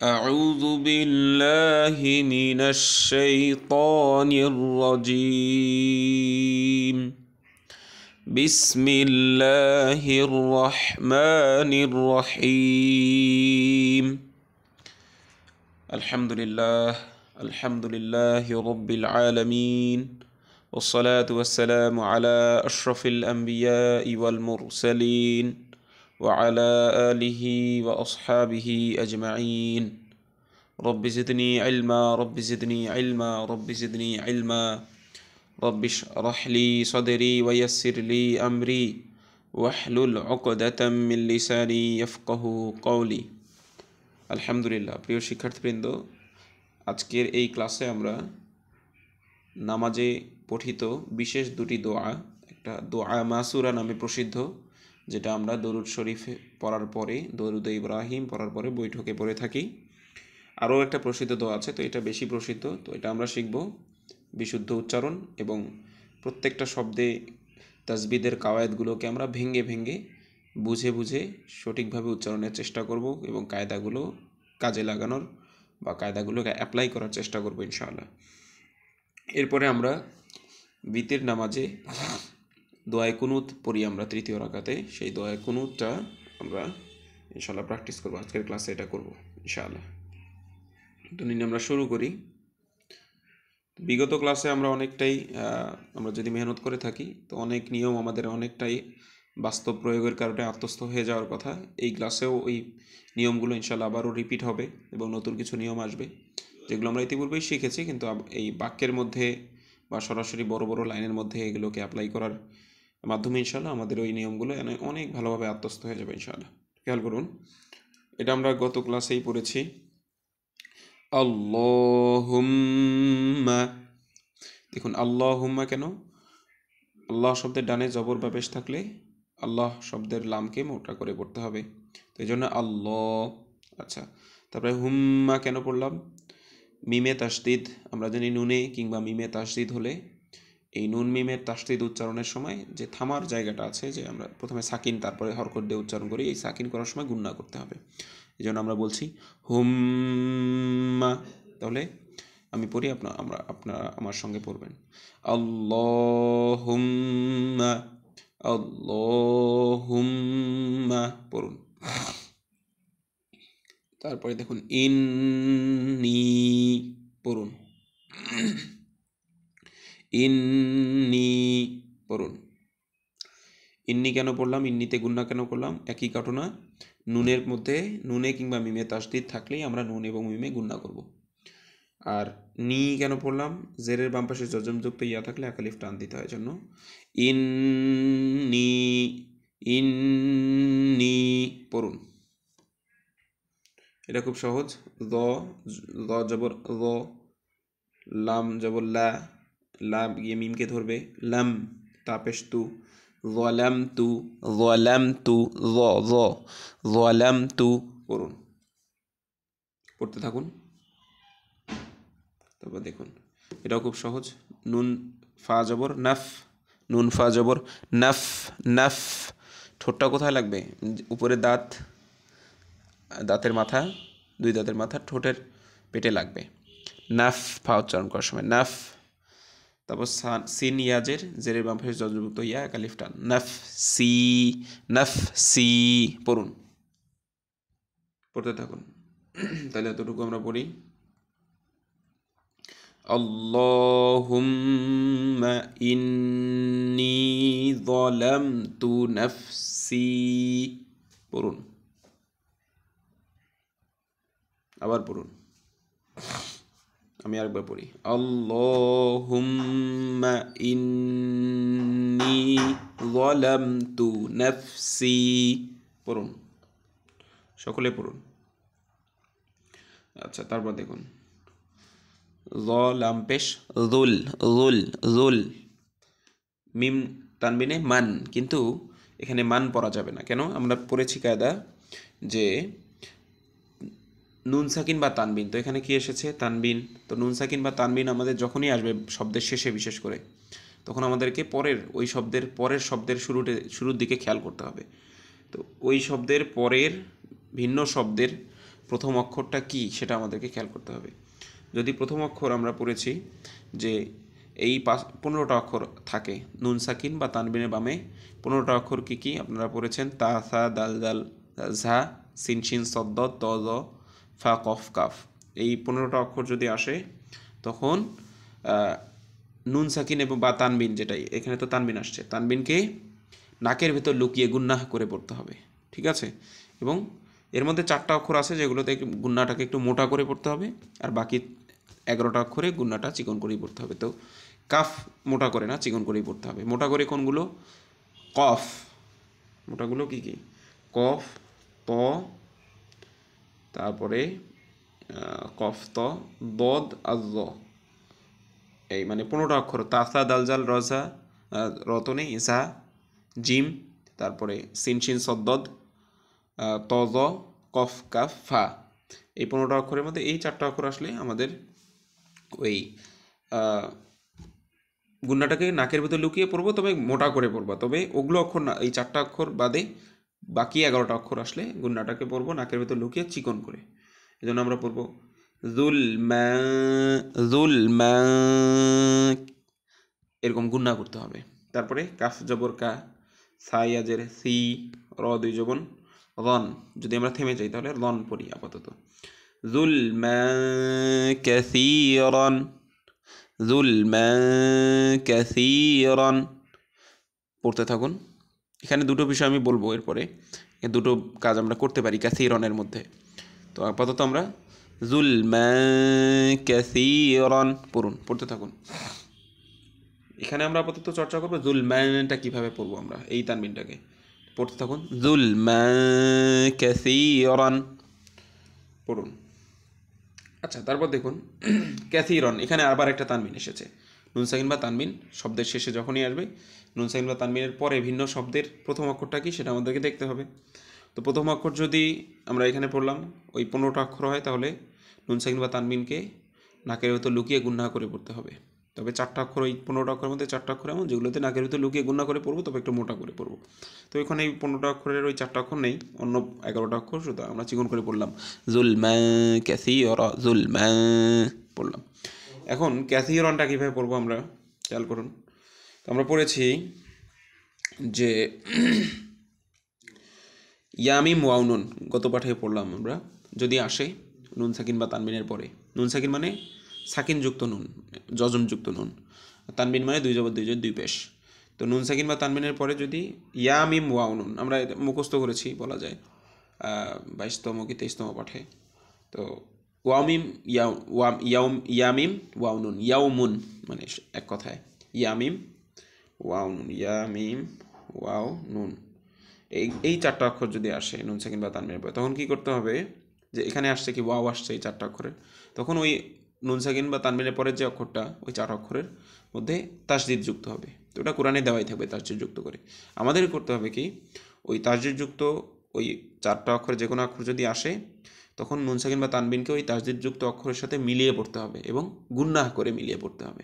أعوذ بالله من الشيطان الرجيم بسم الله الرحمن الرحيم الحمد لله رب العالمين والصلاة والسلام على أشرف الأنبياء والمرسلين وعلى آله وأصحابه أجمعين رب زدني علما رب زدني علما رب زدني علما رب اشرح لي صدري ويسر لي أمري واحلل عقدة من لساني يفقه قولي আলহামদুলিল্লাহ। প্রিয় শিক্ষার্থীবৃন্দ, আজকের এই ক্লাসে আমরা নামাজে পঠিত বিশেষ দুটি দোয়া, একটা দোয়া মাসুরা নামে প্রসিদ্ধ, যেটা আমরা দরুদ শরীফ পড়ার পরে, দরুদ ইব্রাহিম পড়ার পরে বৈঠকে পড়ে থাকি। আরও একটা প্রসিদ্ধ দোয়া আছে, তো এটা বেশি প্রসিদ্ধ, তো এটা আমরা শিখব। বিশুদ্ধ উচ্চারণ এবং প্রত্যেকটা শব্দে তাসবিদের কাওয়ায়েদগুলোকে আমরা ভেঙে ভেঙে বুঝে বুঝে সঠিকভাবে উচ্চারণের চেষ্টা করব এবং কায়দাগুলো কাজে লাগানোর বা কায়দাগুলোকে অ্যাপ্লাই করার চেষ্টা করব ইনশাআল্লাহ। এরপরে আমরা বিতের নামাজে দোয়ায়ে কুনুত পড়ি আমরা তৃতীয় রাকাতে। সেই দোয়ায়ে কুনুতটা আমরা ইনশাআল্লাহ প্র্যাকটিস করব। আজকের ক্লাসে এটা করব ইনশাআল্লাহ। তো নিন আমরা শুরু করি। বিগত ক্লাসে আমরা অনেকটাই আমরা যদি মেহনত করে থাকি তো অনেক নিয়ম আমাদের অনেকটাই বাস্তব প্রয়োগের কারণে আত্মস্থ হয়ে যাওয়ার কথা। এই ক্লাসেও ওই নিয়মগুলো ইনশাআল্লাহ আবারও রিপিট হবে এবং নতুন কিছু নিয়ম আসবে যেগুলো আমরা ইতিপূর্বেই শিখেছি, কিন্তু এই বাক্যের মধ্যে বা সরাসরি বড় বড় লাইনের মধ্যে এগুলোকে অ্যাপ্লাই করার মাধ্যমে ইনশাআল্লাহ আমাদের ওই নিয়মগুলো অনেক ভালোভাবে আত্মস্থ হয়ে যাবে ইনশাআল্লাহ। খেয়াল করুন, এটা আমরা গত ক্লাসেই পড়েছি। আল্লাহুম্মা, দেখুন আল্লাহুম্মা কেন? আল্লাহ শব্দের ডানে জবর বা পেশ থাকলে আল্লাহ শব্দের লামকে মোটা করে পড়তে হবে, তো এই জন্য আল্লাহ। আচ্ছা, তারপরে হুম্মা কেন পড়লাম? মিমে তাসদিদ, আমরা জানি নুনে কিংবা মিমে তাসদিদ হলে এই নুন মিমের তাসদিদ উচ্চারণের সময় যে থামার জায়গাটা আছে, যে আমরা প্রথমে সাকিন তারপরে হরকত দিয়ে উচ্চারণ করি, এই সাকিন করার সময় গুন্না করতে হবে। এই জন্য আমরা বলছি হুম্মা। তাহলে আমি পড়ি, আপনারা আমার সঙ্গে পড়বেন। আল্লাহুম্মা, আল্লাহুম্মা পড়ুন। তারপরে দেখুন ইন্নী পড়ুন, ইন্নী পড়ুন। ইন্নি কেন পড়লাম? ইন্নিতে গুন্না কেন করলাম? একই ঘটনা, নুনের মধ্যে নুনে কিংবা মিমে তাসদিদ থাকলেই আমরা নুন এবং মিমে গুন্না করব। আর নি কেন পড়লাম? জেরের বাম পাশে জজমযুক্ত ইয়া থাকলে একালিফ টান দিতে হয়, জন্য ইন্নি, ইন্নি পড়ুন। এটা খুব সহজ। দ জবর দ, লাম জবর লা, লা গিয়ে মিমকে ধরবে, লাম তাপেশ তু, যালামতু, যালামতু, যালামতু পড়ুন। পড়তে থাকুন। তারপর দেখুন, এটাও খুব সহজ। নুন ফা জবর নাফ, নুন ফা জবর নাফ, নাফ। ঠোঁটটা কোথায় লাগবে? উপরে দাঁত, দাঁতের মাথা, দুই দাঁতের মাথা ঠোঁটের পেটে লাগবে। নাফ ফা উচ্চারণ করার সময় নাফ। তারপর সিন ইয়াজের, জেরের বাম পাশে জজমযুক্ত ইয়া একালিফ টান, নাফ সি, নাফ সি পড়ুন। পড়তে থাকুন। তাহলে এতটুকু আমরা পড়ি। আল্লাহুম্মা ইন্নী যালামতু নাফসি পড়ুন। আবার পড়ুন, আমি আরেকবার পড়ি। আল্লাহুম্মা ইন্নী যালামতু নাফসি পড়ুন, সকলে পড়ুন। আচ্ছা, তারপর দেখুন লাম পেশ যুল, যুল, যুল, মিম তানবিনে মান, কিন্তু এখানে মান পড়া যাবে না। কেন? আমরা পড়েছি কায়দা যে নুন সাকিন বা তানবিন, তো এখানে কি এসেছে? তানবিন। তো নুন সাকিন বা তানবিন আমাদের যখনই আসবে শব্দের শেষে বিশেষ করে, তখন আমাদেরকে ওই পরের শব্দের শুরুর দিকে খেয়াল করতে হবে। তো ওই শব্দের পরের ভিন্ন শব্দের প্রথম অক্ষরটা কি সেটা আমাদেরকে খেয়াল করতে হবে। যদি প্রথম অক্ষর আমরা পড়েছি যে এই 15টা অক্ষর থাকে, নুন সাকিন বা তানবিনের বামে 15টা অক্ষর কী কী আপনারা পড়েছেন? তা, সা, দাল, দাল, ঝা, সিন, শিন, সদ্দ, ত, জ, ফা, কফ, কাফ। এই 15টা অক্ষর যদি আসে তখন নুন সাকিন এবং বা তানবিন, যেটাই এখানে তো তানবিন আসছে, তানবিনকে নাকের ভেতর লুকিয়ে গুন্নাহ করে পড়তে হবে, ঠিক আছে? এবং এর মধ্যে 4টা অক্ষর আছে যেগুলোতে গুন্নাটাকে একটু মোটা করে পড়তে হবে, আর বাকি 11টা অক্ষরে গুন্নাটা চিকন করেই পড়তে হবে। তো কাফ মোটা করে না, চিকন করেই পড়তে হবে। মোটা করে কোনগুলো? কফ, মোটাগুলো কী কী? কফ, ত, তারপরে কফ, ত, দদ আর জ, এই মানে 15টা অক্ষর। তাসা, দালজাল, রজা, রতনে ইসা, জিম, তারপরে সিন, শিন, সদ্দদ, তজ, কফ, কাফ, ফা। এই 15টা অক্ষরের মধ্যে এই 4টা অক্ষর আসলে আমাদের ওই গুন্নাটাকে নাকের ভেতর লুকিয়ে পড়বো, তবে মোটা করে পড়বো। তবে ওগুলো অক্ষর না, এই 4টা অক্ষর বাদে বাকি 11টা অক্ষর আসলে গুন্নাটাকে পড়বো নাকের ভেতর লুকিয়ে চিকন করে। এই জন্য আমরা পড়বো জুলমা, জুলমা, এরকম গুন্না করতে হবে। তারপরে কাফ জবর কা, সাইয়াজের সি, র 2 জবন রন। যদি আমরা থেমে যাই তাহলে রন পড়ি আপাতত। জুলমা কাসীরান, জুলমা কাসীরান, পড়তে থাকুন। এখানে দুটো বিষয় আমি বলবো এরপরে, দুটো কাজ আমরা করতে পারি কাসীরানের মধ্যে। তো আপাতত আমরা জুলমা কাসীরান পড়ুন, পড়তে থাকুন। এখানে আমরা আপাতত চর্চা করবো জুলমানটা কীভাবে পড়বো আমরা, এই তানবিনটাকে। পড়তে থাকুন, জুলমা কাসীরান পড়ুন। আচ্ছা, তারপর দেখুন ক্যাথিরন, এখানে আবার একটা তানবিন এসেছে। নুন সাকিন বা তানবিন শব্দের শেষে যখনই আসবে, নুন সাকিন বা তানবিনের পরে ভিন্ন শব্দের প্রথম অক্ষরটা কি সেটা আমাদেরকে দেখতে হবে। তো প্রথম অক্ষর যদি আমরা এখানে পড়লাম ওই 15টা অক্ষর হয়, তাহলে নুন সাকিন বা তানবিনকে নাকের ভেতর লুকিয়ে গুন্না করে পড়তে হবে। তবে 4টা অক্ষর, ওই 15টা অক্ষরের মধ্যে 4টা অক্ষর এমন যেগুলোতে নাকের ভিতরে লুকিয়ে গুন্না করে পড়বো, তবে একটু মোটা করে পড়বো। তো এখানে এই 15টা অক্ষরের ওই 4টা অক্ষর নেই, অন্য 11টা অক্ষর শুধু আমরা চিকন করে পড়লাম। জুলমা ক্যাসিয়রা, জুলমা পড়লাম। এখন ক্যাসিয়রনটা কীভাবে পড়বো আমরা খেয়াল করুন। তো আমরা পড়েছি যে ইয়ামিম ওয়াউনুন, গত পাঠে পড়লাম আমরা, যদি আসে নুন সাকিন বা তানবিনের পরে, নুন সাকিন মানে সাকিনযুক্ত নুন, যজমযুক্ত নুন, তানবিন মানে 2 জবর 2 জের 2 পেশ। তো নুন সাকিন বা তানবিনের পরে যদি ইয়ামিম ওয়াউনুন, আমরা মুখস্থ করেছি বলা যায় 22তম কি 23তম পাঠে। তো ওয়ামিম ইয়ামিম ওয়াউনুন, ইয়াউমুন মানে এক কথায় ইয়ামিম ওয়াউনুন, ইয়ামিম ওয়াও নুন, এই 4টা অক্ষর যদি আসে নুন সাকিন বা তানবিনের পরে, তখন কী করতে হবে? যে এখানে আসছে কি ওয়াও আসছে এই 4টা অক্ষরের, তখন ওই নুন সাকিন বা তানবিনের পরের যে অক্ষরটা ওই 4 অক্ষরের মধ্যে তাসদিদ যুক্ত হবে। তো ওটা কোরআনে দেওয়াই থাকবে তাসদিদ যুক্ত করে। আমাদের করতে হবে কি, ওই তাসদিদ যুক্ত ওই 4টা অক্ষর যে কোনো অক্ষর যদি আসে, তখন নুন সাকিন বা তানবিনকে ওই তাসদিদ যুক্ত অক্ষরের সাথে মিলিয়ে পড়তে হবে এবং গুন্নাহ করে মিলিয়ে পড়তে হবে।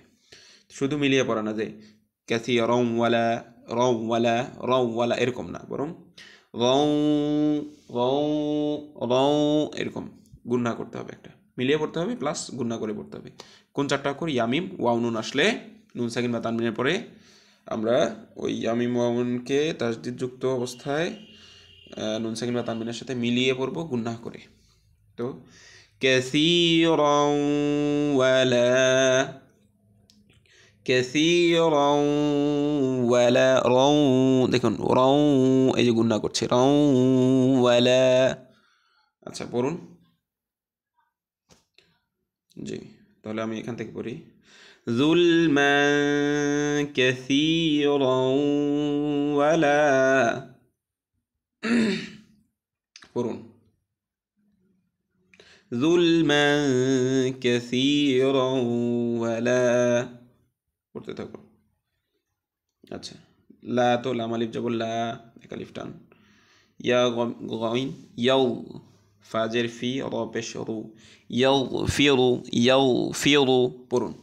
শুধু মিলিয়ে পড়া না যে ক্যাথি রওয়ালা, রওয়ালা, রওয়ালা এরকম না, বরং রও রও রও এরকম গুন্না করতে হবে, একটা মিলিয়ে পড়তে হবে প্লাস গুন্না করে পড়তে হবে। কোন 4টা অক্ষর? ইয়ামিম ওয়াউনুন আসলে নুন সাকিন বা তানবিনের পরে আমরা ওই ইয়ামিম ওয়াউনকে তাসদিদযুক্ত অবস্থায় নুন সাকিন বা তানবিনের সাথে মিলিয়ে পড়বো গুন্না করে। তো কাসীরান ওয়ালা, কাসীরান ওয়ালা, রও দেখুন রও এই যে গুন্না করছে, রও ওয়ালা। আচ্ছা পড়ুন। জি, তাহলে আমি এখান থেকে পড়ি যুলমান কাসীরান ওয়ালা, পড়ুন যুলমান কাসীরান ওয়ালা, পড়তে থাকুন। আচ্ছা, লা তো লাম আলিফ জবর লা, এক আলিফ টান, ইয়া গাইন ইয়াও, ফাজের ফি, র পেশ রু, ইয়াও ফিরু, ইয়াও ফিরু পড়ুন।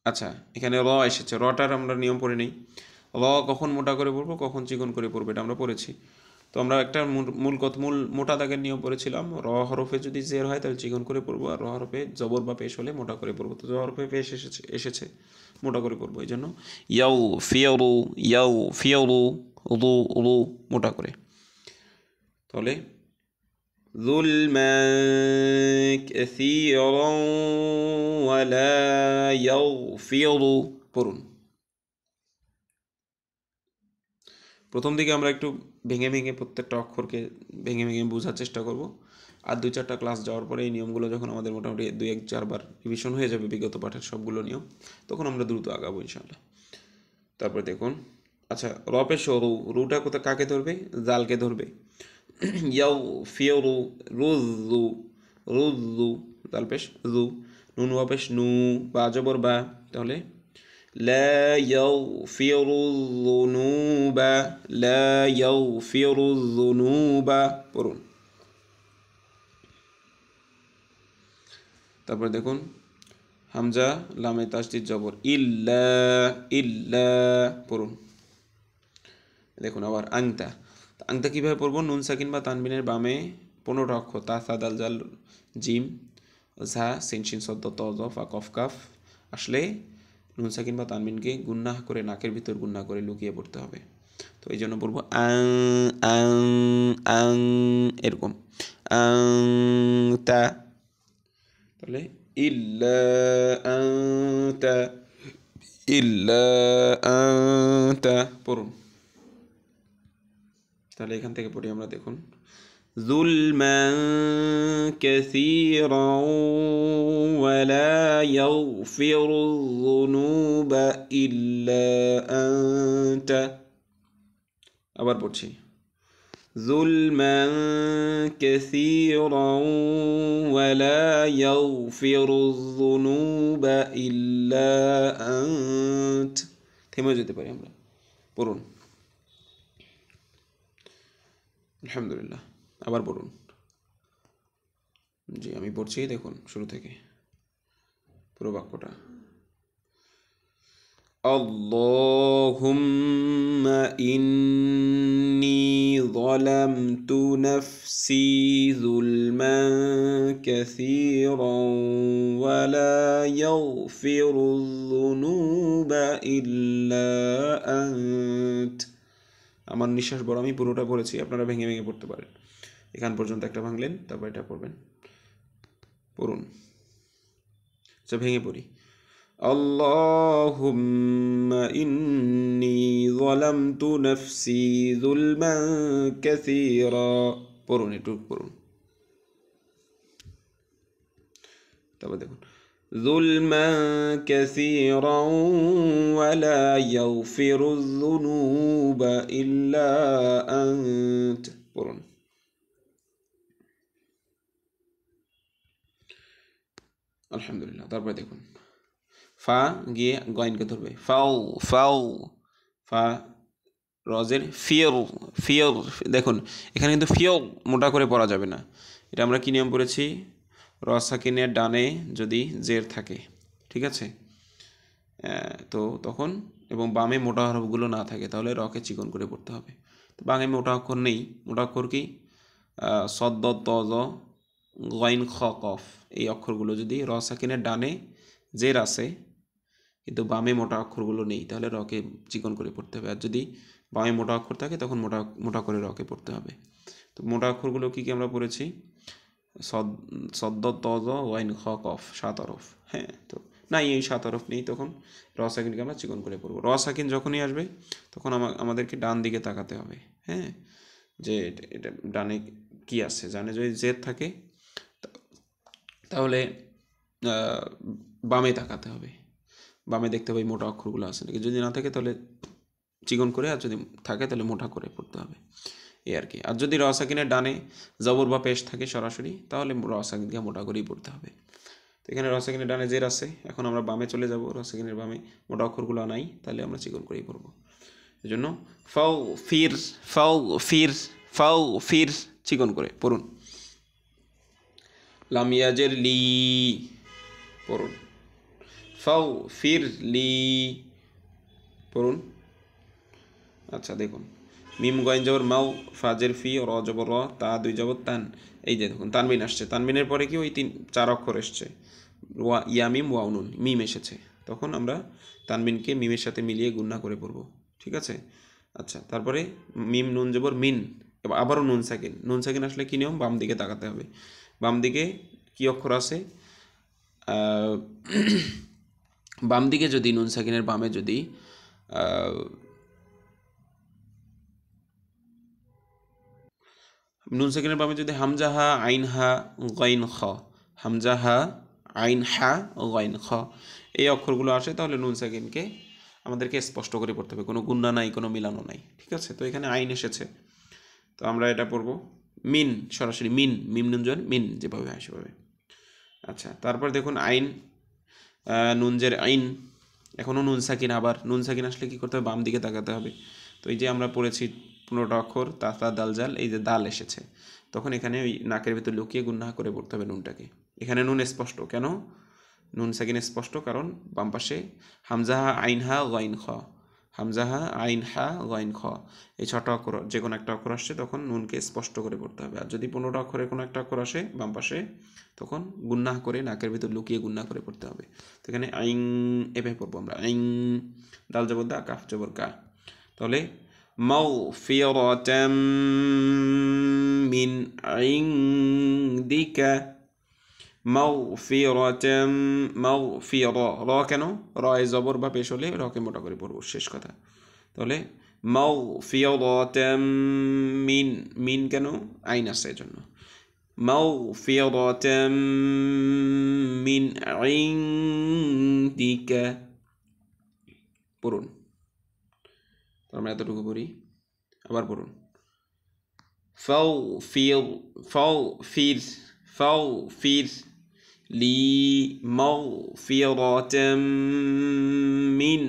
আচ্ছা, এখানে র এসেছে, রটার আমরা নিয়ম পড়ে নেই। র কখন মোটা করে পড়বো, কখন চিকন করে পড়বো, এটা আমরা পড়েছি। তো আমরা একটা মূল মোটা দাগের নিয়ম পড়েছিলাম, র হরফে যদি জের হয় তাহলে চিকন করে পড়বো, আর র হরফে জবর বা পেশ হলে মোটা করে পড়বো। তো জ হরফে পেশ এসেছে মোটা করে পড়বো, এই জন্য ইয়াউ ফিয়ারু রু রু মোটা করে। তাহলে ظُلْمًا كَثِيرًا وَلَا يَغْفِرُ পড়ুন। প্রথম দিকে আমরা একটু ভেঙে ভেঙে প্রত্যেকটা অক্ষরকে ভেঙে ভেঙে বোঝার চেষ্টা করব, আর 2-4টা ক্লাস যাওয়ার পরে এই নিয়মগুলো যখন আমাদের মোটামুটি 2-1-4 বার রিভিশন হয়ে যাবে বিগত পাঠের সবগুলো নিয়ম, তখন আমরা দ্রুত আগাবো ইনশাআল্লাহ। তারপর দেখুন, আচ্ছা রপে সরু, রুটা কোথায় কাকে ধরবে? জালকে ধরবে। ইয়াউ ফিয়রু রুজু রুজু, জাল পেশ জু, নুন ওয়াপেশ নু, বা জবর বা, তাহলে لا يغفر الذنوب لا يغفر الذنوب পড়ুন। তারপর দেখুন হামজা লামে তাসদিদ জবর ইল্লা ইল্লা পড়ুন। দেখুন আবার আংতা, আংতা কীভাবে পড়বো? নুন সাকিন বা তানবিনের বামে 15টা অক্ষর তা সা দাল জাল জিম ঝা সিন শিন সদ্দ ত জ ফা কফ কাফ আসলে নুন সাকিন বা তানবিনকে গুন্নাহ করে নাকের ভিতর গুন্না করে লুকিয়ে পড়তে হবে। তো এই জন্য পড়বো আং আং আং এরকম আং তা, তাহলে ইল্লা আংতা ইল্লা আংতা পড়ুন। তাহলে এখান থেকে পড়ি আমরা, দেখুন ظُلْمًا كَثِيرًا وَلَا يَغْفِرُ الذُّنُوبَ إِلَّا أَنْتَ। আবার পড়ছি ظُلْمًا كَثِيرًا وَلَا يَغْفِرُ الذُّنُوبَ إِلَّا أَنْتَ। থেমে যেতে পারি আমরা, পড়ুন। আলহামদুলিল্লাহ, আবার পড়ুন। জি আমি পড়ছি, দেখুন শুরু থেকে পুরো বাক্যটা। আল্লাহুম্মা ইন্নী যালামতু নাফসি যুলমান কাসীরান ওয়া লা ইয়াগফিরুয যুনুবা ইল্লা আনত। আমার নিঃশ্বাস বড়, আমি পুরোটা পড়েছি, আপনারা ভেঙে ভেঙে পড়তে পারেন। এখান পর্যন্ত একটা ভাঙলেন, তারপর এটা পড়বেন, পড়ুন। আচ্ছা ভেঙে পড়ি। আল্লাহুম্মা ইন্নী যালামতু নাফসি যুলমান কাসীরা পড়ুন, একটু পড়ুন। তারপর দেখুন ظُلْمًا كَثِيرًا وَلَا يَغْفِرُ الذُّنُوبَ إِلَّا أَنْتَ পড়ুন। আলহামদুলিল্লাহ। তারপরে দেখুন ফা গিয়ে গয়েনকে ধরবে, ফাও ফাও ফা রজের ফিয়র ফিয়র। দেখুন এখানে কিন্তু ফিয়র মোটা করে পড়া যাবে না। এটা আমরা কি নিয়ম পড়েছি? র সাকিনের ডানে যদি জের থাকে, ঠিক আছে, তো তখন এবং বামে মোটা হরফগুলো না থাকে তাহলে রকে চিকন করে পড়তে হবে। তো বামে মোটা অক্ষর নেই, মোটা অক্ষর কি সদ্দ ত জ গইন খ কফ, এই অক্ষরগুলো যদি র সাকিনের ডানে জের আছে কিন্তু বামে মোটা অক্ষরগুলো নেই তাহলে রকে চিকন করে পড়তে হবে, আর যদি বামে মোটা অক্ষর থাকে তখন মোটা মোটা করে রকে পড়তে হবে। তো মোটা অক্ষরগুলো কী কী আমরা পড়েছি? সদ্দ ত জ ওয়াইন খ কফ 7 হরফ। হ্যাঁ, তো না এই 7 হরফ নেই, তখন র সাকিনকে আমরা চিকন করে পড়বো। র সাকিন যখনই আসবে তখন আমাদেরকে ডান দিকে তাকাতে হবে, হ্যাঁ, যে এটা ডানে কি আছে। জানে যদি জেদ থাকে তাহলে বামে তাকাতে হবে, বামে দেখতে হবে মোটা অক্ষরগুলো আছে নাকি, যদি না থাকে তাহলে চিকন করে, আর যদি থাকে তাহলে মোটা করে পড়তে হবে, এই আর কি। আর যদি র সাকিনের ডানে জবর বা পেশ থাকে সরাসরি তাহলে র সাকিনকে মোটা করেই পড়তে হবে। তো এখানে র সাকিনের ডানে জের আছে, এখন আমরা বামে চলে যাব, র সাকিনের বামে মোটা অক্ষরগুলো নাই তাহলে আমরা চিকন করেই পড়বো। এই জন্য ফাও ফির ফাও ফির ফাও ফির চিকন করে পড়ুন। লাম ইয়াজের লি পড়ুন। ফাও ফির লি পড়ুন। আচ্ছা দেখুন মিম গয়েন জবর মাও, ফাজের ফি, র জবর র, তা দুই জবর তান। এই যে দেখুন তানবিন আসছে, তানবিনের পরে কি ওই চার অক্ষর এসছে, ওয়া ইয়া মিম ওয়াও নুন, মিম এসেছে, তখন আমরা তানবিনকে মিমের সাথে মিলিয়ে গুণনা করে পড়ব। ঠিক আছে। আচ্ছা, তারপরে মিম নুন জবর মিন, এবার আবারও নুন সাকিন। নুন সাকিন আসলে কী নিয়ম, বাম দিকে তাকাতে হবে। বাম দিকে কী অক্ষর আছে, বাম দিকে যদি নুন সাকিনের বামে যদি নুন সাকিনের বামে যদি হামজাহা আইন হা গাইন খ, হামজাহা আইন হা গাইন খ এই অক্ষরগুলো আসে, তাহলে নুন সাকিনকে আমাদেরকে স্পষ্ট করে পড়তে হবে, কোনো গুণনা নাই, কোনো মিলানো নাই। ঠিক আছে। তো এখানে আইন এসেছে, তো আমরা এটা পড়ব মিন, সরাসরি মিন, মিম নুন জন মিন, যেভাবে হয় সেভাবে। আচ্ছা, তারপর দেখুন আইন, নুনজের আইন, এখনও নুন সাকিন, আবার নুন সাকিন আসলে কী করতে হবে, বাম দিকে তাকাতে হবে। তো এই যে আমরা পড়েছি 15টা অক্ষর, তাতা দাল জাল, এই যে দাল এসেছে, তখন এখানে ওই নাকের ভিতর লুকিয়ে গুন্না করে পড়তে হবে নুনটাকে। এখানে নুন স্পষ্ট কেন, নুন সাকিন স্পষ্ট কারণ বাম পাশে হামজাহা আইন হা গাইন খ, হামজাহা আইন হা গাইন খ, এই 6টা অক্ষর যে কোনো একটা অক্ষর আসছে তখন নুনকে স্পষ্ট করে পড়তে হবে। আর যদি 15টা অক্ষরের কোনো একটা অক্ষর আসে বাম পাশে, তখন গুন্না করে নাকের ভিতর লুকিয়ে গুন্না করে পড়তে হবে। তো এখানে আইন এভাবে পড়বো আমরা, আইন, দাল জবর দা, কাফ জবর কা। তাহলে মাগফিরাতাম মিন ইনদিকা, মাগফিরাতাম, মাগফিরা, র কেন, র এ জবর বা পেশ হলে রকে মোটা করে পড়বো, শেষ কথা। তাহলে মাগফিরাতাম মিন, মিন কেন, আইন আছে এজন্য, মাগফিরাতাম মিন ইনদিকা, পড়ুন। আমরা এতটুকু পড়ি, আবার পড়ুন। ফাগফির, ফাগফির, ফাগফির লি মাগফিরাতাম মিন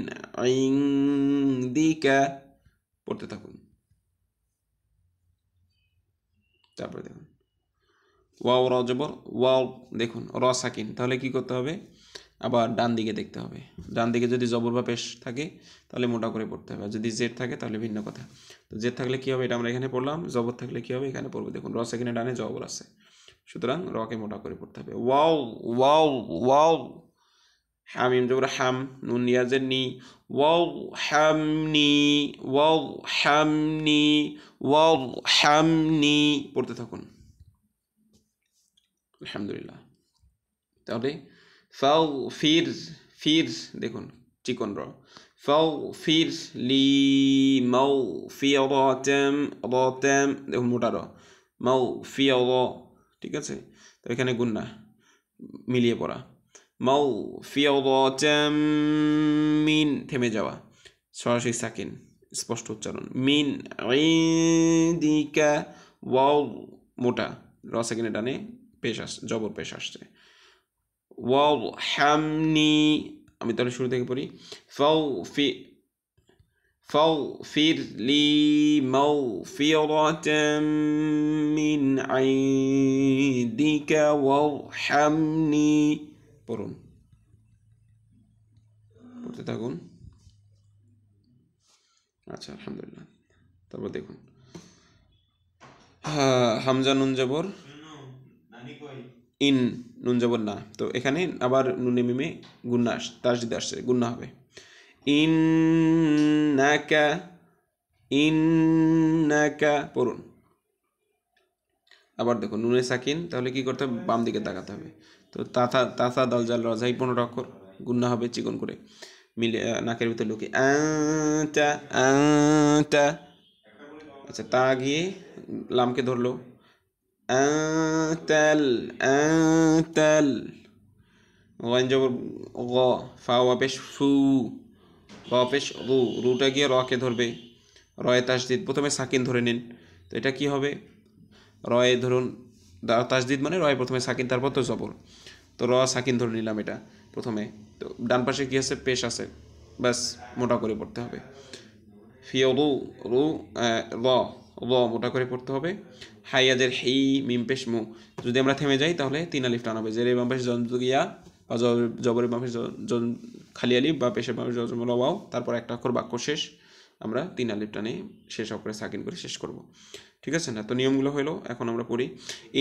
ইনদিকা, পড়তে থাকুন। তারপরে দেখুন ওয়াও র জবর ওয়াও, দেখুন র সাকিন, তাহলে কি করতে হবে, আবার ডান দিকে দেখতে হবে। ডান দিকে যদি জবর বা পেশ থাকে তাহলে মোটা করে পড়তে হবে, আর যদি জেড থাকে তাহলে ভিন্ন কথা। তো জেড থাকলে কী হবে, এটা আমরা এখানে পড়লাম, জবর থাকলে কী হবে, এখানে পড়বো। দেখুন র সেকেন্ডে ডানে জবর আছে, সুতরাং রকে মোটা করে পড়তে হবে। ওয়াও ওয়াও ওয়াও, হামিম জবর হাম, নুন ইয়াজের নি, ওয়াও হামনি, ওয়াও হামনি, ওয়াও হামনি, পড়তে থাকুন। আলহামদুলিল্লাহ। তাহলে ফাও ফির, ফির দেখুন চিকন র, ফাও ফির লি মাও ফিরাতাম, রাতাম দেখুন মোটা র, মাও ফিরা, ঠিক আছে। তো এখানে গুন্না মিলিয়ে পড়া, মাও ফিরাতাম মিন, থেমে যাওয়া, সরাসরি সাকিন, স্পষ্ট উচ্চারণ, মিন ইনদিকা, ওয়াও মোটা, র সেকেন্ডে ডানে পেশ আস, জবর পেশ আসছে, ওয়াও হামনি, আমি তাহলে শুরু থেকে পড়ি, ফাও ফি, ফাও ফির লি মাগফিরাতাম মিন ইনদিকা ওয়াও হামনি, পড়ুন, পড়তে থাকুন। আচ্ছা, আলহামদুলিল্লাহ। তারপর দেখুন হামজা নুন জবর ইন, নুন জবর না, তো এখানে আবার নুনে মিমে গুন্না তাসদিদ আসছে, গুন্না হবে, ইন্নাকা, ইন্নাকা, পড়ুন। আবার দেখুন নুনে সাকিন, তাহলে কি করতে হবে, বাম দিকে তাকাতে হবে। তো তাথা, তাথা দাল জাল রাজাই 15টা অক্ষর, গুন্না হবে চিকন করে, মিলে নাকের ভিতরে লুকিয়ে, আতা, আতা। আচ্ছা, তা গিয়ে লামকে ধরলো, আতাল, আতাল, গইন জবর গ, ফা ওয়া পেশ ফু, র পেশ রু, রুটা গিয়ে রকে ধরবে, রয়ে তাসদিদ, প্রথমে সাকিন ধরে নিন। তো এটা কি হবে, রয়ে ধরুন, তাসদিদ মানে রয়ে প্রথমে সাকিন, তারপর তো জবর, তো র সাকিন ধরে নিলাম এটা প্রথমে। তো ডান পাশে কী আছে, পেশ আছে, ব্যাস মোটা করে পড়তে হবে। ফিও রু, রু র, র মোটা করে পড়তে হবে। হাইয়াজের হেই, মিম পেশ মু, যদি আমরা থেমে যাই তাহলে 3 আলিফ টান হবে, জেরে বাম পাশে জন্তুগিয়া বা জবরের বাম পাশে খালি আলিফ, বা পেশের বাম পাশে ওয়াও, তারপর একটা অক্ষর বাক্য শেষ, আমরা 3 আলিফ টানে শেষ অক্ষরে সাকিন করে শেষ করব। ঠিক আছে না? তো নিয়মগুলো হলো, এখন আমরা পড়ি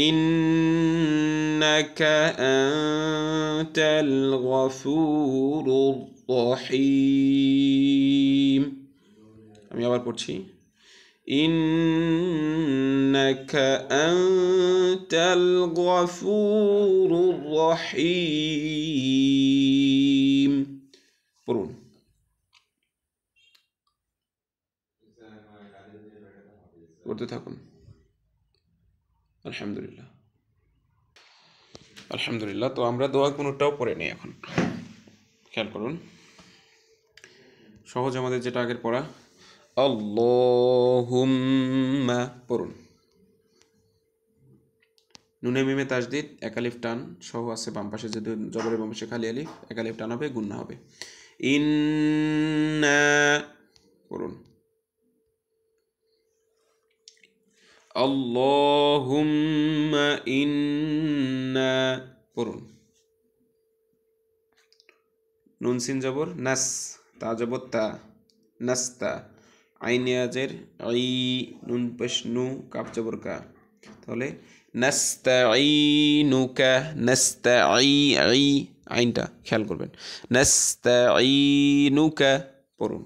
ইন্নাকা আনতাল গফুরুর রহিম। আমি আবার পড়ছি ইন্নাকা আনতাল গফুরুর রহিম। পড়ুন। পড়তে থাকুন। আলহামদুলিল্লাহ, আলহামদুলিল্লাহ। তো আমরা দোয়া কোনোটাও পড়ে নেই এখন, খেয়াল করুন। সহজ আমাদের যেটা আগের পড়া, আল্লাহুম্মা পড়ুন। নুনে মিমে তাসদিদ, এক আলিফ টান সহ আছে বাম পাশে, যদি জবরের বাম পাশে খালি আলিফ, এক আলিফ টান হবে, গুন্না হবে। ইন্না পড়ুন। আল্লাহুম্মা ইন্না পড়ুন। নুন সিন জবর নাস, তা জবর তা, নাস্তা। আইন আজের আই, নুন পেশ নু, কাপ জবর কা, তাহলে নাস্তাঈনুকা, নাস্তাঈ আই, আইনটা খেয়াল করবেন, নাস্তাঈনুকা পড়ুন।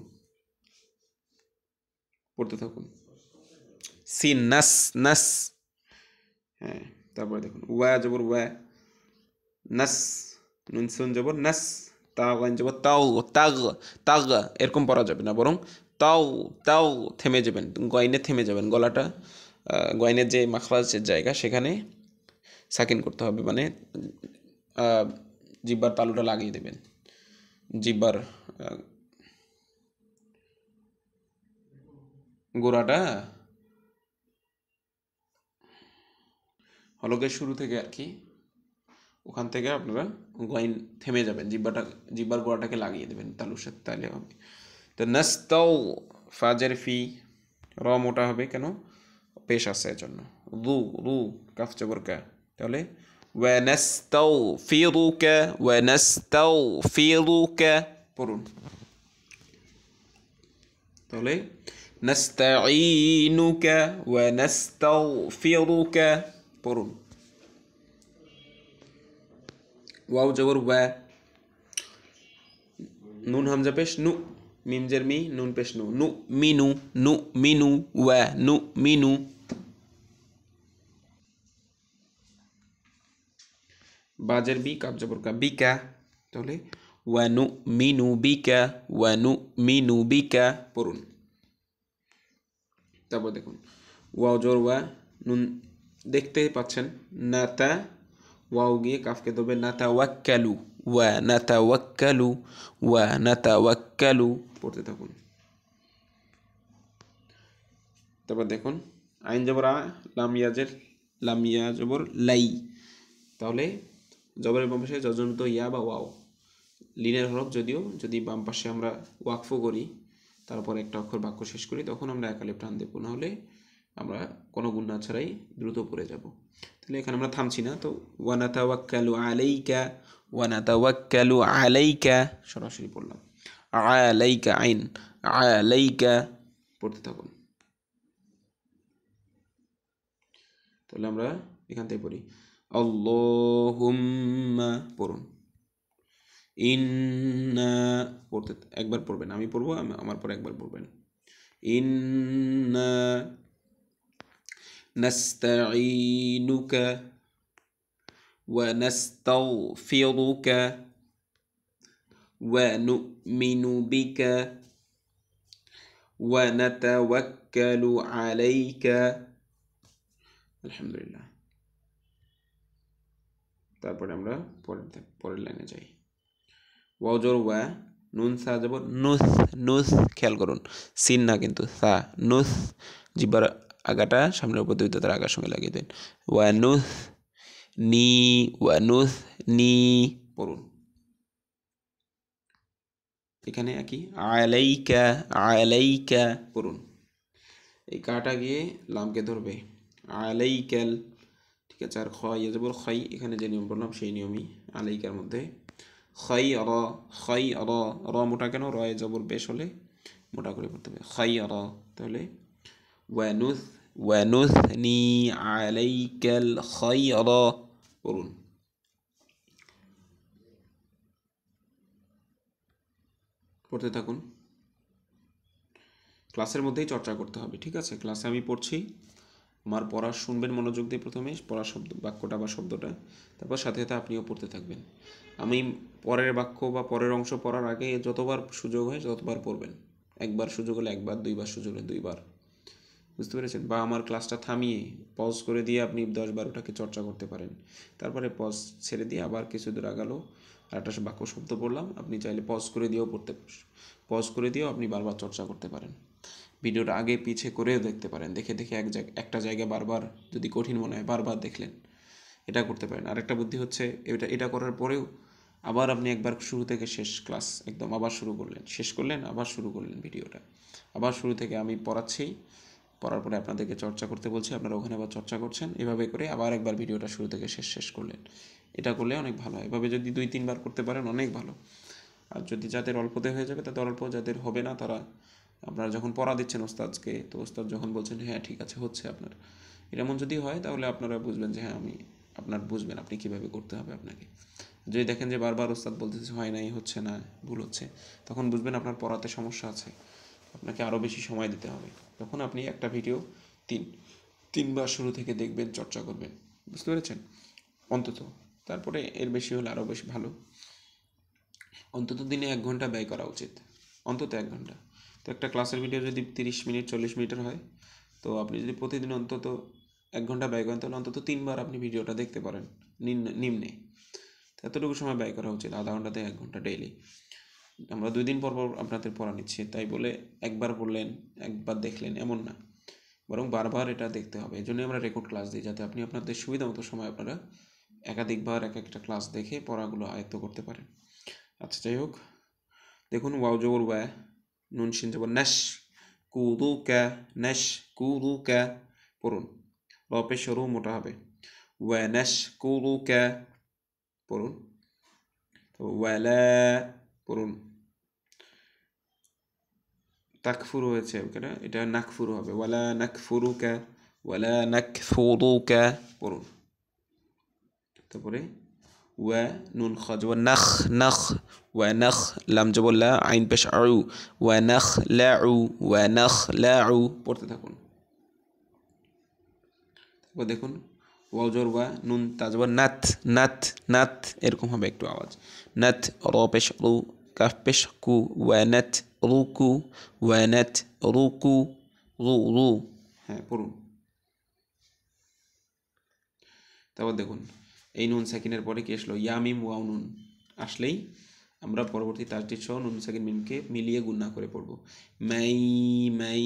পড়তে থাকুন। সিন নাস, নাস, হ্যাঁ। তারপরে দেখুন ওয়া জবর ওয়া, নাস, নুন সুন জবর নাস, তাও গাইন জবর তাও, তাগ, তাগ এরকম পড়া যাবে না, বরং তাও, তাও থেমে যাবেন, গয়নে থেমে যাবেন, গলাটা গয়নের যে মাখরাজের জায়গা সেখানে সাকিন করতে হবে, মানে জিব্বার তালুটা লাগিয়ে দেবেন, জিব্বার গোড়াটা হলকের শুরু থেকে আর কি, ওখান থেকে আপনারা গয়ন থেমে যাবেন, জিব্বার গোড়াটাকে লাগিয়ে দেবেন তালুর সাথে, তাহলে হবে। তো নাস্তাও, ফাজের ফি, র মোটা হবে কেন? পেশ আছে এর জন্য। রু, রু কাফ জবর কা, তাহলে ওয়ানাস্তাগফিরুকা, ওয়ানাস্তাগফিরুকা পড়ুন। তাহলে নাস্তাঈনুকা ওয়ানাস্তাগফিরুকা পড়ুন। ওয়াও জবর ওয়া, নুন হামজা পেশ নু, মিম জের মি, নুন পেশ নু, নু মিনু, নু মিনু ওয়া নু মিনু। বাজের বি, কাপ জবর কা, বিকা, তাহলে ওয়া নু মিনু বিকা, ওয়া নু মিনু বিকা পড়ুন। তারপর দেখুন ওয়াও জোর ওয়া, নুন দেখতে পাচ্ছেন, নাতা, ওয়াও গিয়ে কাফকে ধরবে, নাতা ওয়াক্কালু, ওয়া নাতা ওয়াক্কালু, ওয়া নাতা ওয়াক্কালু পড়তে থাকুন। তারপর দেখুন আইন জবর আ, লামিয়াজের, লামিয়া জবর লাই, তাহলে জবরের বাম পাশে যজন্ত ইয়া বা ওয়াও, লিনের হরফ যদিও, যদি বাম পাশে আমরা ওয়াকফ করি, তারপর একটা অক্ষর বাক্য শেষ করি, তখন আমরা এক আলিফ টান দেবো, নাহলে আমরা কোনো গুণা ছাড়াই দ্রুত পড়ে যাব। তাহলে এখানে আমরা থামছি না, তো ওয়ানাতাওয়াক্কালু আলাইকা, ওয়ানাতাওয়াক্কালু আলাইকা সরাসরি পড়লাম, আলাইকা আইন, আলাইকা পড়তে থাকুন। তাহলে আমরা এখান থেকে পড়ি আল্লাহুম্মা পড়ুন। ইন্না পড়তে একবার পড়বেন, আমি পড়বো, আমার পরে একবার পড়বেন। ইন্না নাস্তাঈনুকা ওয়া নাস্তাগফিরুকা ওয়া নুমিনু বিকা ওয়া নাতাওয়াক্কালু আলাইকা। আলহামদুলিল্লাহ। তারপরে আমরা পরের লাইনে যাই। ওয়াও জোর ওয়া, নুন সা যাব নুস, নুস খেয়াল করুন, সিন না কিন্তু সা, নুস, জিব্বার আগাটা সামনের উপর দুই দাঁতের আগার সঙ্গে লাগিয়ে দেন, ওয়া নুস নি, ওয়া নুস নি পড়ুন। এখানে একই আলাইকা, আলাইকা পড়ুন। এই কাটা গিয়ে লামকে ধরবে, আলাইকাল, ঠিক আছে। আর খয় জবর খয়, এখানে যে নিয়ম বললাম সেই নিয়মই আলাইকার মধ্যে। খয় র, খয় র, র মোটা কেন? রয়ে জবর বেশ হলে মোটা করে পড়তে হবে খাইরা। তাহলে ওয়ানুথনি আলাইকাল খাইরা পড়ুন। পড়তে থাকুন, ক্লাসের মধ্যেই চর্চা করতে হবে, ঠিক আছে? ক্লাসে আমি পড়ছি, আমার পড়া শুনবেন মনোযোগ দিয়ে, প্রথমে পড়া শব্দ বাক্যটা বা শব্দটা, তারপর সাথে সাথে আপনিও পড়তে থাকবেন। আমি পরের বাক্য বা পরের অংশ পড়ার আগে যতবার সুযোগ হয় ততবার পড়বেন। একবার সুযোগ হলে একবার, দুইবার সুযোগ হলে দুইবার, বুঝতে পেরেছেন? বা আমার ক্লাসটা থামিয়ে পজ করে দিয়ে আপনি 10-12টাকে চর্চা করতে পারেন। তারপরে পজ ছেড়ে দিয়ে আবার কিছু দূর আগালো, আর একটা বাক্য শব্দ পড়লাম, আপনি চাইলে পজ করে দিয়েও পজ করে দিয়েও আপনি বারবার চর্চা করতে পারেন। ভিডিওটা আগে পিছে করেও দেখতে পারেন, দেখে দেখে একটা জায়গায় বারবার যদি কঠিন মনে হয় বারবার দেখলেন, এটা করতে পারেন। আরেকটা বুদ্ধি হচ্ছে, এটা করার পরেও আবার আপনি একবার শুরু থেকে শেষ ক্লাস একদম আবার শুরু করলেন, শেষ করলেন, আবার শুরু করলেন ভিডিওটা, আবার শুরু থেকে আমি পড়াচ্ছি, পড়ার পরে আপনাদেরকে চর্চা করতে বলছি, আপনারা ওখানে আবার চর্চা করছেন, এভাবে করে আবার একবার ভিডিওটা শুরু থেকে শেষ করলেন। এটা করলে অনেক ভালো হয়। এভাবে যদি 2-3বার করতে পারেন অনেক ভালো। আর যদি যাদের অল্পতে হয়ে যাবে তাদের অল্প, যাদের হবে না তারা, আপনারা যখন পড়া দিচ্ছেন ওস্তাদকে, তো ওস্তাদ যখন বলছেন হ্যাঁ ঠিক আছে হচ্ছে আপনার, এরকম যদি হয় তাহলে আপনারা বুঝবেন যে হ্যাঁ বুঝবেন আপনি কীভাবে করতে হবে আপনাকে। যদি দেখেন যে বারবার ওস্তাদ বলতেছে হয় নাই, হচ্ছে না, ভুল হচ্ছে, তখন বুঝবেন আপনার পড়াতে সমস্যা আছে, আপনাকে আরও বেশি সময় দিতে হবে। তখন আপনি একটা ভিডিও তিনবার শুরু থেকে দেখবেন, চর্চা করবেন, বুঝতে পেরেছেন? অন্তত, তারপরে এর বেশি হলে আরও বেশি ভালো। অন্তত দিনে 1 ঘন্টা ব্যয় করা উচিত, অন্তত 1 ঘন্টা। তো একটা ক্লাসের ভিডিও যদি 30 মিনিট 40 মিনিটের হয়, তো আপনি যদি প্রতিদিন অন্তত 1 ঘন্টা ব্যয় করেন, তাহলে অন্তত 3বার আপনি ভিডিওটা দেখতে পারেন নিম্নে। এতটুকু সময় ব্যয় করা উচিত, আধা ঘন্টা থেকে 1 ঘন্টা ডেইলি। আমরা 2 দিন পর পর আপনাদের পড়া নিচ্ছি, তাই বলে একবার পড়লেন একবার দেখলেন এমন না, বরং বারবার এটা দেখতে হবে। এই জন্যই আমরা রেকর্ড ক্লাস দিই, যাতে আপনি আপনাদের সুবিধা মতো সময় আপনারা একাধিকবার একটা ক্লাস দেখে পড়াগুলো আয়ত্ত করতে পারেন। আচ্ছা, যাই হোক, দেখুন ওয়াও জবর ওয়া, নুন শিন জবর নাশ, কুদুকা, নাশ কুদুকা পড়ুন। র পেশ রু মোটা হবে, ওয়া নাশ কুদুকা পড়ুন। তো ওয়ালা পড়ুন। তাকফুরু হয়েছে ওখানে, এটা নাকফুরু হবে, ওয়ালা নাকফুরুকা, ওয়ালা নাকফুরুকা পড়ুন। তারপরে ওয়া নুন খ জবর নাখ, নাখ, ওয়া নাখ, লাম জবর লা, আইন পেশ আউ, ওয়া নাখ লাউ, ওয়া নাখ লাউ পড়তে থাকুন। তারপর দেখুন ওয়াও জবর ওয়া, নুন তা জবর নাত, নাত, নাত এরকম হবে একটু আওয়াজ, নাত, র পেশ রু, কাফ পেশ কু, ওয়া নাত রুকু, ওয়া নাত রুকু, রু রু, হ্যাঁ পড়ুন। তারপর দেখুন এই নুন সাকিনের পরে কি আসলো, ইয়ামিম ওয়াও নুন আসলেই আমরা পরবর্তী তাসদিদ সহ নুন সাকিন মিমকে মিলিয়ে গুণা করে পড়ব। মাই, মাই,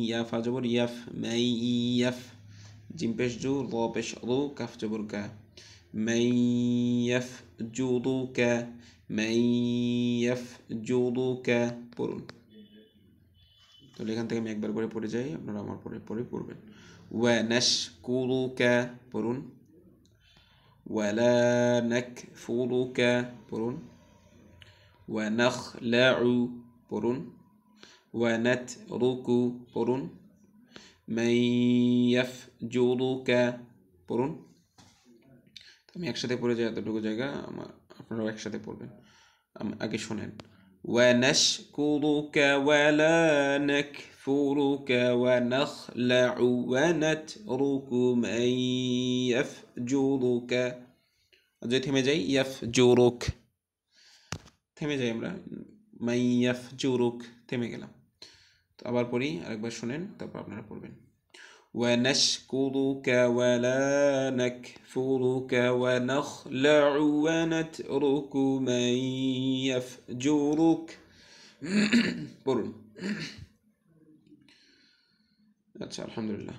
ইয়াফ আজবর ইয়াফ, মাই ইয়াফ, জিম পেশ জু, র পেশ রু, কাফ জবর কা, মাই ইয়াফ জুদু কা, মাই ইয়াফ জুদু কা পড়ুন। তাহলে এখান থেকে আমি একবার করে পড়ে যাই, আপনারা আমার পরে পরে পড়বেন। ওয়া নাশকুরুকা পড়ুন, ওয়ালা নাকফুরুকা পড়ুন, ওয়া নাখলাউ পড়ুন, ওয়া নাতরুকু পড়ুন, মান ইয়াফজুরুকা পড়ুন। আমি একসাথে পড়ে যাই এতটুকু জায়গা, আপনারাও একসাথে পড়বেন। আগে শোনেন, ওয়া নাশকুরুকা ওয়ালা নাকফুরুকা ওয়া নাখলাউ ওয়া নাতরুকু মান ইয়াফজুরুকা। যদি থেমে যাই, ইয়াফজুরুক, থেমে যাই আমরা, মান ইয়াফজুরুক, থেমে গেলাম। তো আবার পড়ি, আরেকবার শোনেন, তারপর আপনারা পড়বেন। ونشكرك ولا نكفرك ونخلع ونترك من يفجرك পড়ুন। আচ্ছা, আলহামদুলিল্লাহ।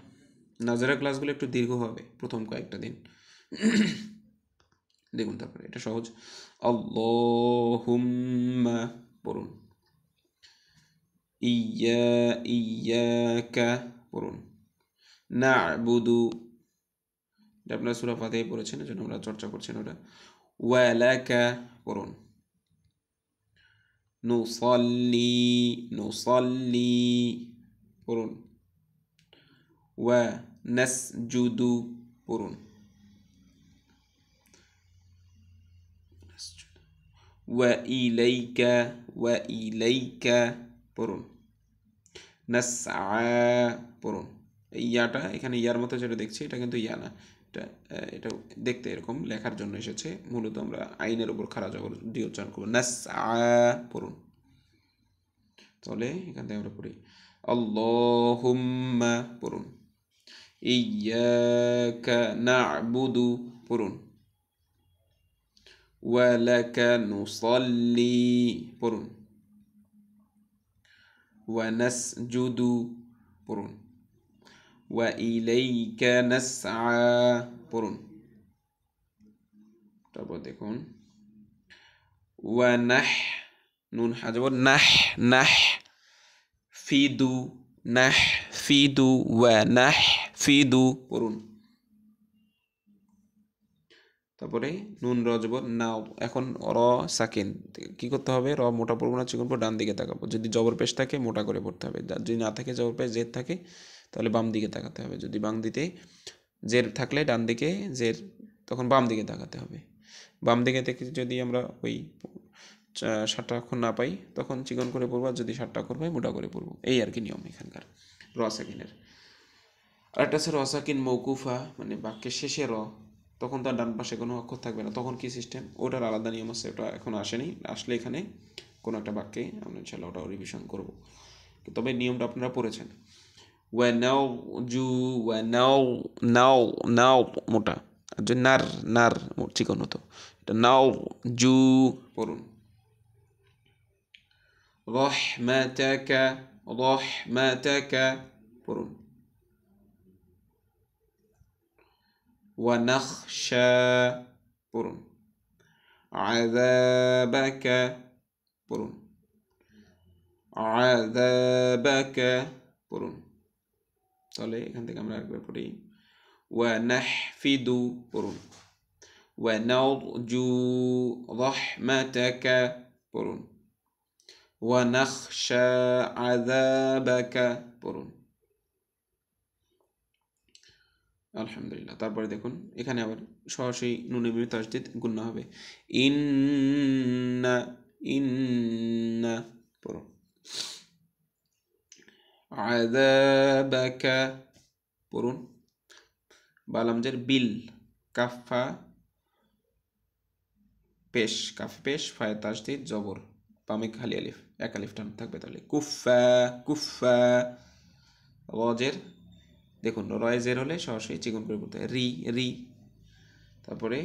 নাজারা ক্লাসগুলো একটু দীর্ঘ হবে প্রথম কয়েকটা দিন, দেখুন। তারপরে এটা সহজ, আল্লাহুম্মা পড়ুন, ইয়াকা পড়ুন, না'বুদু, এটা আপনারা সূরা ফাতিহায় পড়েছেন, এজন্য আমরা চর্চা করছেন ওটা। ওয়ালাকা পড়ুন, নুসল্লি নুসল্লি পড়ুন। ওয়া নাসজুদু পড়ুন। ওয়া ইলাইকা পড়ুন। নাসআ পড়ুন। এই ইয়াটা এখানে ইয়ার মতো যেটা দেখছি এটা কিন্তু ইয়া না, এটা দেখতে এরকম লেখার জন্য এসেছে। মূলত আমরা আইনের উপর খাড়া জবর দিয়ে উচ্চারণ করবো। নাসআ পড়ুন। তাহলে এখান থেকে আমরা পড়ি আল্লাহুম্মা পড়ুন। ইয়াকা না'বুদু পড়ুন। ওয়া লাকা নুসাল্লি পড়ুন। ওয়া নাসজুদু পড়ুন। ওয়া ইলাইকা নাসআ পড়ুন। তারপর দেখুন ওয়া নাহ নুন হাজবর নাহ ফিদু ওয়া নাহ ফিদু পড়ুন। তারপরে নুন রজবর নাও। এখন র সাকিন কি করতে হবে? র মোটা পড়বো না, চিকন পড়বো, ডান দিকে তাকাবো। যদি জবর পেশ থাকে মোটা করে পড়তে হবে, যদি না থাকে জবর পেশ জের থাকে তাহলে বাম দিকে তাকাতে হবে। যদি বাম দিকে জের থাকলে ডান দিকে জের, তখন বাম দিকে তাকাতে হবে। বাম দিকে থেকে যদি আমরা ওই 7টা অক্ষর না পাই তখন চিকন করে পড়বো, আর যদি 7টা অক্ষর পাই মোটা করে পড়বো। এই আর কি নিয়ম এখানকার র সাকিনের। আরেকটা আছে র সাকিন মৌকুফা, মানে বাক্যের শেষে র, তখন তার ডান পাশে কোনো অক্ষর থাকবে না। তখন কি সিস্টেম, ওটার আলাদা নিয়ম আছে, ওটা এখন আসেনি। আসলে এখানে কোনো একটা বাক্যে আমরা ইনশাল্লাহ ওটাও রিভিশন করবো, তবে নিয়মটা আপনারা পড়েছেন। ওয়া নাও জু ওয়া নাও মোটা, আর যদি নার চিকন হতো। এটা নাও জু পড়ুন। রহমাতাকা পড়ুন। ওয়া নাখশা পড়ুন। আযাবাকা পড়ুন। আযাবাকা পড়ুন। তাহলে এখান থেকে আমরা একবার পড়ি ওয়া নাহফিদু পড়ুন। ওয়া নারজু রাহমাতাকা পড়ুন। ওয়া নাখশা আযাবাকা পড়ুন। আলহামদুলিল্লাহ। তারপরে দেখুন এখানে আবার সরাসরি নুনে মিমে তাসদীদ গুণনা হবে। ইন্না পড়ুন। আযাবাকা পড়ুন। বালামজের বিল, কাফা পেশ, কাফে পেশ, ফায়ে তাসদীদ জবর, বামে খালি আলিফ, এক আলিফ টান থাকবে। তাহলে কুফা রজের দেখুন রয় জের হলে সরাসরি চিকন করে পড়তে হয় রি। তারপরে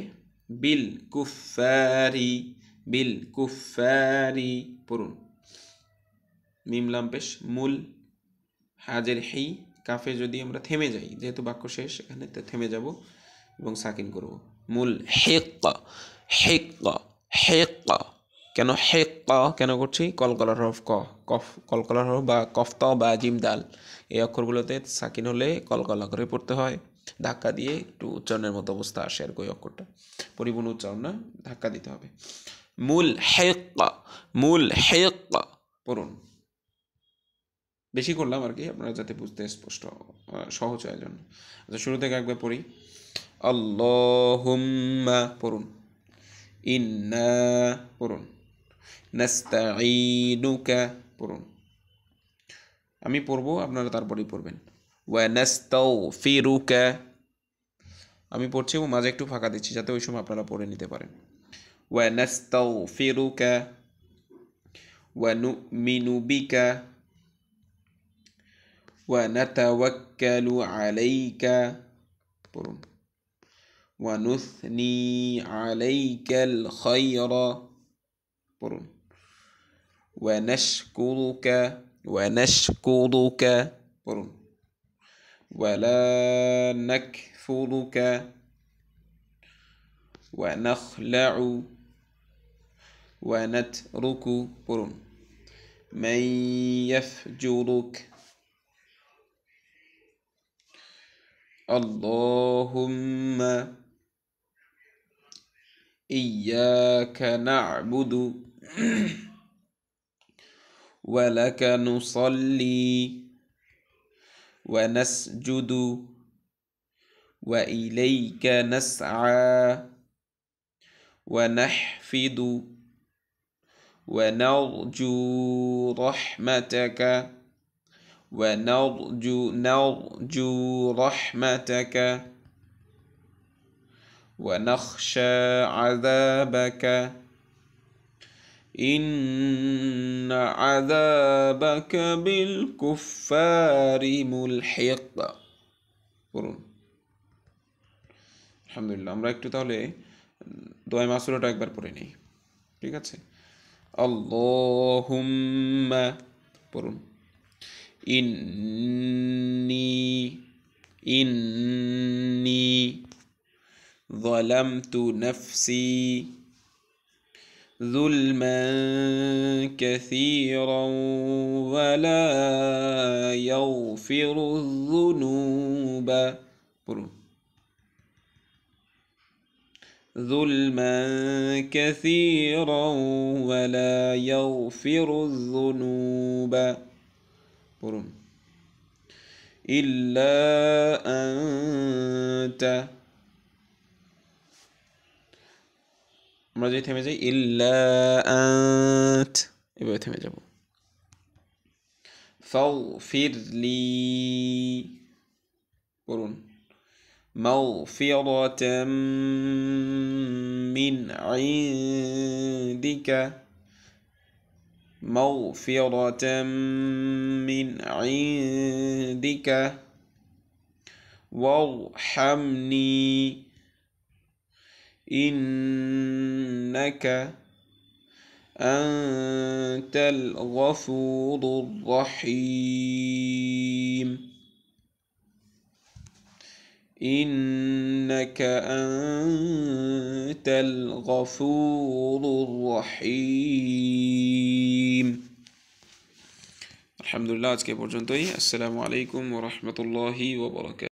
বিল কুফারি পড়ুন। মিম লাম পেশ মুল, হাজের হি, কাফে যদি আমরা থেমে যাই, যেহেতু বাক্য শেষ এখানে থেমে যাব এবং সাকিন করব। মুল হেক্কা কেন হেক্কা কেন করছি? কলকলার হরফ কলকলার হরফ বা কফত বা জিম দাল, এই অক্ষরগুলোতে সাকিন হলে কলকলা করে পড়তে হয়, ধাক্কা দিয়ে একটু উচ্চারণের মতো অবস্থা আসে আর ওই অক্ষরটা পরিপূর্ণ উচ্চারণ না, ধাক্কা দিতে হবে। মুল হেক্কা পড়ুন। বেশি করলাম আর কি, আপনারা যাতে বুঝতে স্পষ্ট সহজ হয় জন্য। আচ্ছা, শুরু থেকে একবার পড়ি। আল্লাহুম্মা পড়ুন। ইন্না পড়ুন। নাস্তাঈনুকা পড়ুন। আমি পড়বো, আপনারা তারপরেই পড়বেন। ওয়া নাস্তাগফিরুকা, আমি পড়ছি এবং মাঝে একটু ফাঁকা দিচ্ছি যাতে ওই সময় আপনারা পড়ে নিতে পারেন। ওয়া নাস্তাগফিরুকা ওয়া নুমিনু বিকা ওয়া নাতাওয়াক্কালু আলাইকা পড়ুন। ওয়া নুসনি আলাইকাল খায়রা পড়ুন। ওয়া নাশকুরুকা পড়ুন। ওয়া লা নাকফুরুকা ওয়া নাখলাউ ওয়া নাতরুকু পড়ুন। মান ইয়াফজুরুক আল্লাহুম্মা ইয়্যাকা না'বুদু ولك نصلي ونسجد وإليك نسعى ونحفد ونرجو رحمتك نرجو رحمتك ونخشى عذابك إن عذابك بالكفار ملحق বলুন আলহামদুলিল্লাহ আমরা একটু তাহলে দোয়া মাসুরাটা একবার পড়ে নিই ঠিক আছে আল্লাহুম্মা পড়ুন ইন্নি ظلمت نفسي ظلما كثيرا ولا يغفر الذنوب ظلما كثيرا ولا يغفر الذنوب إلا أنت আমরা যদি থেমে যাই ইল্লা আনত এভাবে থেমে যাব ফাগফিরলি পড়ুন মাগফিরাতাম মিন ইনদিকা মাগফিরাতাম মিন ইনদিকা ওয়ারহামনি إنك أنت الغفور الرحيم إنك أنت الغفور الرحيم الحمد لله আজকে পর্যন্তই আসসালামু আলাইকুম ওয়া রাহমাতুল্লাহি ওয়া বারাকাতুহু